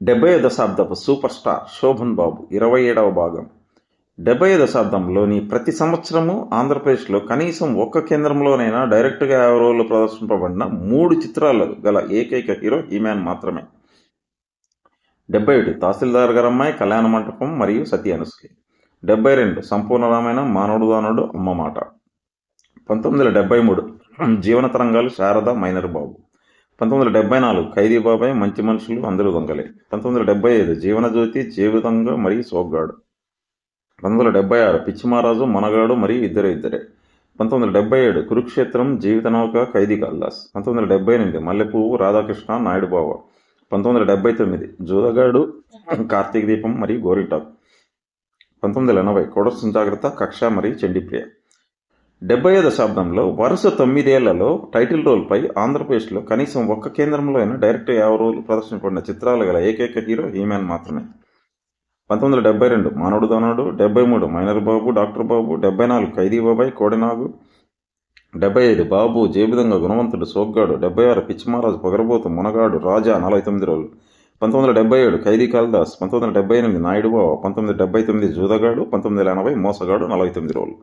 డెబ్బై దశాబ్దపు super star Shobhan బాబు 27వ భాగం. 70 దశాబ్దంలోని ప్రతి సంవత్సరము ఆంధ్రప్రదేశ్లో కనీసం ఒక్క కేంద్రంలోనైనా డైరెక్ట్గా 50 రోజులు ప్రదర్శింపబడిన 3 చిత్రాలు గల ఏకైక హీరో హీమ్యాన్ మాత్రమే. 71 తహసీల్దార్ గారమ్మాయి, కళ్యాణ మంటపం మరియు సతీ అనుశ్రీ. 72 సంపూర్ణ రామాయణం, మానవుడు దానుడు, అమ్మ మాట. 1973 జీవన తరంగాలు, శారద, మైనర్ బాబు. 1974 ఖైదీ బాబాయ్, మంచి మనుషులు, అందరూ దొంగలే. 1975 జీవన జ్యోతి, జేబు దొంగ మరియు సోగ్గాడు. 1976 పిచ్చి మహారాజు, మనగాడు మరియు ఇద్దరే. 1977 కురుక్షేత్రం, జీవిత నౌక, ఖైదీ కాళిదాస్. 1978 మల్లెపువ్వు, రాధాకృష్ణ, నాయుడు బావ. 1979 జూదగాడు, కార్తీక దీపం మరియు గోరింటాకు. 1980 కొడసు జాగ్రత్త, కక్ష మరియు చండీప్రియ. 70వ దశాబ్దంలో వరుస 9 ఏళ్లలో టైటిల్ రోల్పై ఆంధ్రప్రదేశ్లో కనీసం ఒక్క కేంద్రంలో అయినా డైరెక్ట్ 50 రోజులు ప్రదర్శించబడిన చిత్రాలు గల ఏకైక హీరో హీమ్యాన్ మాత్రమే. 1972 మానవుడు దానుడు, 73 మైనర్ బాబు, డాక్టర్ బాబు, 74 ఖైదీ బాబాయ్, కోడెనాగు, 75 బాబు, జేబుదొంగ, గుణవంతుడు, సోగ్గాడు, 76 పిచ్చిమారాజు, పొగరబోతు, మునగాడు, రాజా 49 రోజులు. 1977 ఖైదీ కాళిదాస్, 1978 నాయుడు బావ, 1979 జూదగాడు, 1980 మోసగాడు 49 రోజులు.